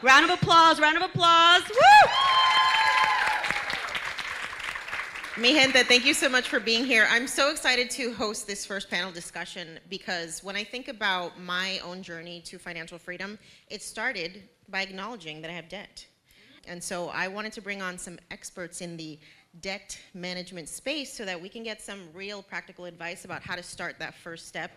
Round of applause, round of applause. Woo! Mi gente, thank you so much for being here. I'm so excited to host this first panel discussion because when I think about my own journey to financial freedom, it started by acknowledging that I have debt. And so I wanted to bring on some experts in the debt management space so that we can get some real practical advice about how to start that first step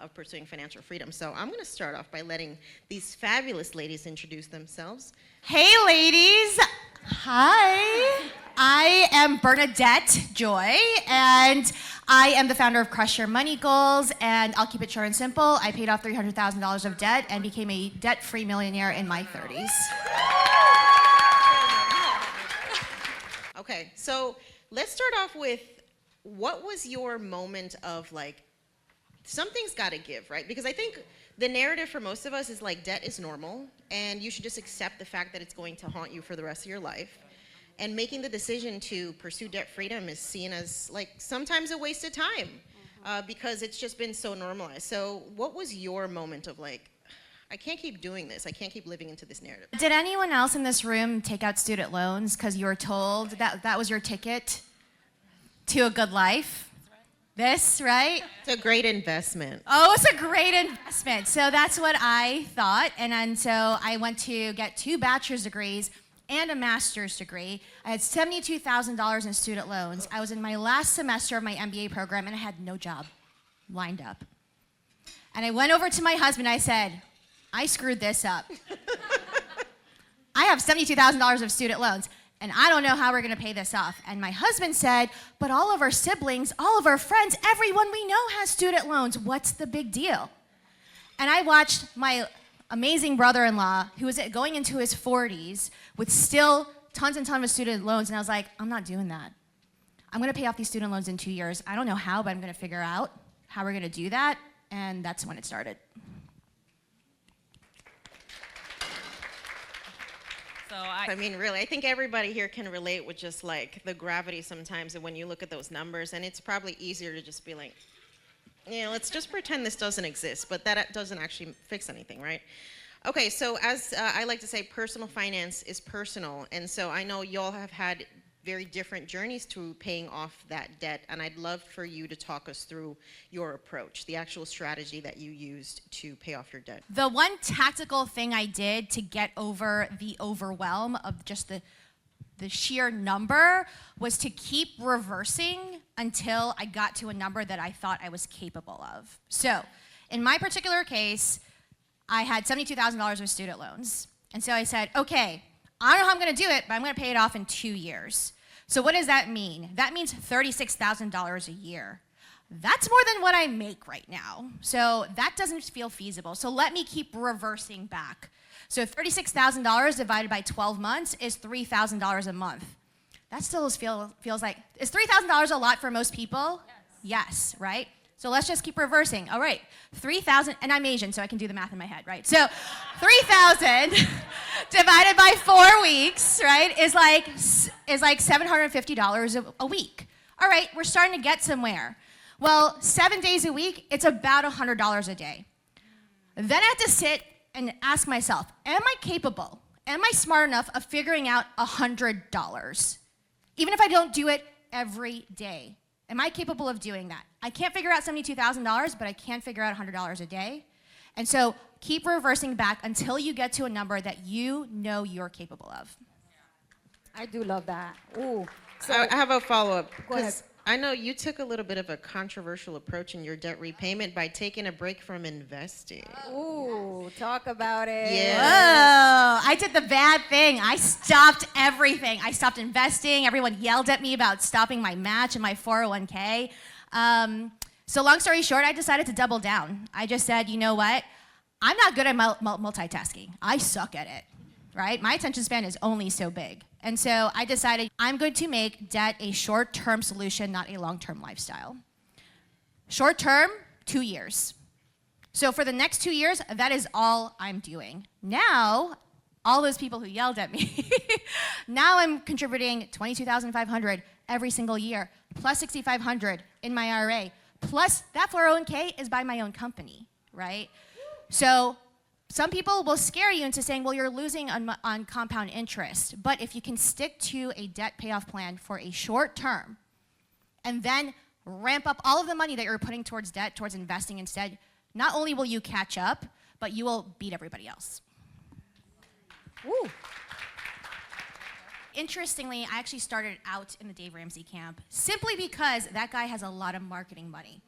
of pursuing financial freedom. So I'm going to start off by letting these fabulous ladies introduce themselves. Hey ladies, hi. I am Bernadette Joy, and I am the founder of Crush Your Money Goals, and I'll keep it short and simple. I paid off $300,000 of debt and became a debt-free millionaire in my 30s. Okay, so let's start off with, what was your moment of like, something's got to give, right? Because I think the narrative for most of us is like, debt is normal, and you should just accept the fact that it's going to haunt you for the rest of your life. And making the decision to pursue debt freedom is seen as like sometimes a waste of time because it's just been so normalized. So what was your moment of like, I can't keep doing this. I can't keep living into this narrative? Did anyone else in this room take out student loans because you were told that that was your ticket to a good life? This, right? It's a great investment. Oh, it's a great investment. So that's what I thought. And so I went to get 2 bachelor's degrees and a master's degree. I had $72,000 in student loans. I was in my last semester of my MBA program, and I had no job lined up. And I went over to my husband, I said, I screwed this up. I have $72,000 of student loans, and I don't know how we're gonna pay this off. And my husband said, but all of our siblings, all of our friends, everyone we know has student loans. What's the big deal? And I watched my amazing brother-in-law, who was going into his 40s with still tons and tons of student loans, and I was like, I'm not doing that. I'm gonna pay off these student loans in 2 years. I don't know how, but I'm gonna figure out how we're gonna do that, and that's when it started. So I mean, really, I think everybody here can relate with just like the gravity sometimes and when you look at those numbers, and it's probably easier to just be like, yeah, let's just pretend this doesn't exist, but that doesn't actually fix anything, right? Okay, so as I like to say, personal finance is personal, and so I know y'all have had very different journeys to paying off that debt, and I'd love for you to talk us through your approach, the actual strategy that you used to pay off your debt. The one tactical thing I did to get over the overwhelm of just the sheer number was to keep reversing until I got to a number that I thought I was capable of. So in my particular case, I had $72,000 of student loans. And so I said, okay, I don't know how I'm gonna do it, but I'm gonna pay it off in 2 years. So what does that mean? That means $36,000 a year. That's more than what I make right now. So that doesn't feel feasible. So let me keep reversing back. So $36,000 divided by 12 months is $3,000 a month. That still feels like, is $3,000 a lot for most people? Yes, right? So let's just keep reversing. All right, 3,000, and I'm Asian, so I can do the math in my head, right? So 3,000 divided by 4 weeks, right, is like $750 a week. All right, we're starting to get somewhere. Well, 7 days a week, it's about $100 a day. Then I have to sit and ask myself, am I capable, am I smart enough of figuring out $100? Even if I don't do it every day. Am I capable of doing that? I can't figure out $72,000, but I can figure out $100 a day. And so keep reversing back until you get to a number that you know you're capable of. I do love that. Ooh. So I have a follow-up. Go ahead. I know you took a little bit of a controversial approach in your debt repayment by taking a break from investing. Ooh, talk about it. Yeah. Whoa, I did the bad thing. I stopped everything. I stopped investing. Everyone yelled at me about stopping my match and my 401k. So long story short, I decided to double down. I just said, you know what? I'm not good at multitasking. I suck at it, right? My attention span is only so big. And so I decided I'm going to make debt a short-term solution, not a long-term lifestyle. Short-term, 2 years. So for the next 2 years, that is all I'm doing. Now, all those people who yelled at me, now I'm contributing $22,500 every single year, plus $6,500 in my IRA, plus that 401k is by my own company, right? So Some people will scare you into saying, well, you're losing on compound interest. But if you can stick to a debt payoff plan for a short term and then ramp up all of the money that you're putting towards debt, towards investing instead, not only will you catch up, but you will beat everybody else. Woo. Interestingly, I actually started out in the Dave Ramsey camp simply because that guy has a lot of marketing money.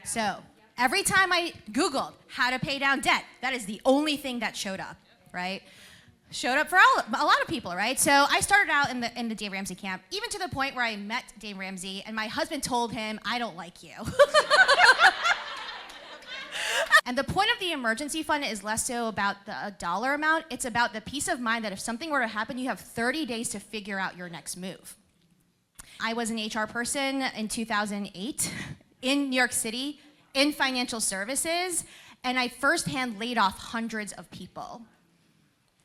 So every time I Googled how to pay down debt, that is the only thing that showed up, right? Showed up for a lot of people, right? So I started out in the Dave Ramsey camp, even to the point where I met Dave Ramsey, and my husband told him, I don't like you. And the point of the emergency fund is less so about the dollar amount. It's about the peace of mind that if something were to happen, you have 30 days to figure out your next move. I was an HR person in 2008 in New York City in financial services, and I firsthand laid off hundreds of people.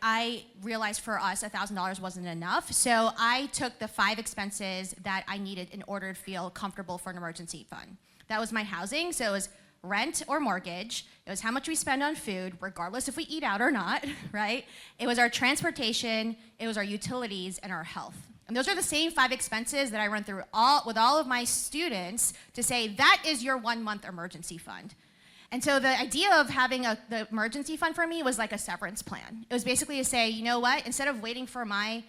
I realized for us $1,000 wasn't enough, so I took the 5 expenses that I needed in order to feel comfortable for an emergency fund. That was my housing, so it was rent or mortgage. It was how much we spend on food, regardless if we eat out or not, right? It was our transportation, it was our utilities, and our health. And those are the same 5 expenses that I run through with all of my students to say, that is your 1-month emergency fund. And so the idea of having the emergency fund for me was like a severance plan. It was basically to say, you know what, instead of waiting for my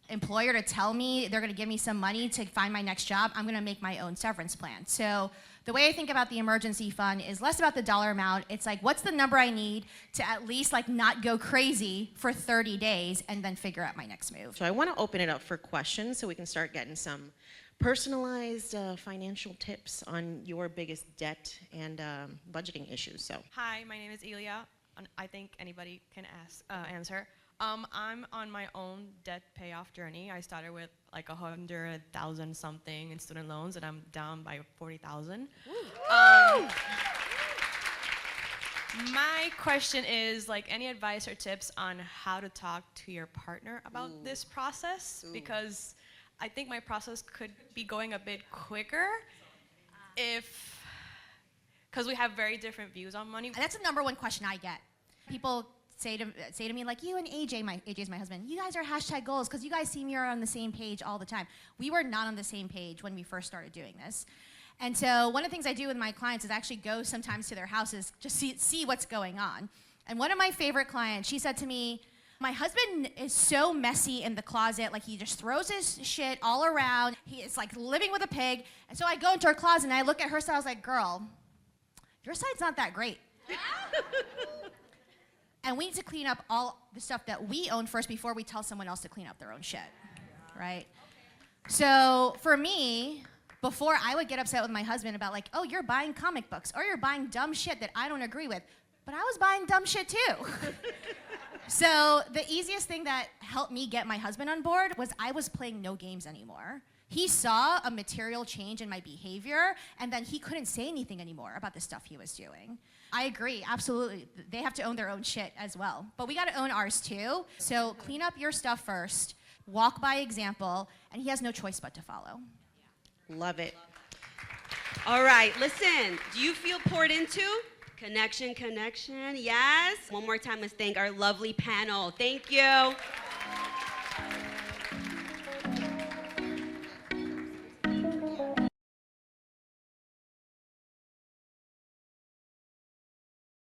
employer to tell me they're gonna give me some money to find my next job, I'm gonna make my own severance plan. So the way I think about the emergency fund is less about the dollar amount. It's like, what's the number I need to at least like not go crazy for 30 days and then figure out my next move. So I want to open it up for questions so we can start getting some personalized financial tips on your biggest debt and budgeting issues. So Hi, my name is Elia. I think anybody can answer. I'm on my own debt payoff journey. I started with like 100,000 something in student loans, and I'm down by 40,000. My question is, like, any advice or tips on how to talk to your partner about this process? Because I think my process could be going a bit quicker because we have very different views on money. And that's the number one question I get. People say to me, like, you and AJ's my husband, you guys are #goals because you guys seem you're on the same page all the time. We were not on the same page when we first started doing this. And so one of the things I do with my clients is actually go sometimes to their houses, just see what's going on. And one of my favorite clients, she said to me, my husband is so messy in the closet, like he just throws his shit all around. He is like living with a pig. And so I go into her closet and I look at her side, I was like, girl, your side's not that great. And we need to clean up all the stuff that we own first before we tell someone else to clean up their own shit, right? So for me, before I would get upset with my husband about like, oh, you're buying comic books or you're buying dumb shit that I don't agree with, but I was buying dumb shit too. So the easiest thing that helped me get my husband on board was I was playing no games anymore. He saw a material change in my behavior, and then he couldn't say anything anymore about the stuff he was doing. I agree, absolutely. They have to own their own shit as well. But we gotta own ours too. So clean up your stuff first, walk by example, and he has no choice but to follow. love it. All right, listen, do you feel poured into? Connection, yes. One more time, let's thank our lovely panel. Thank you.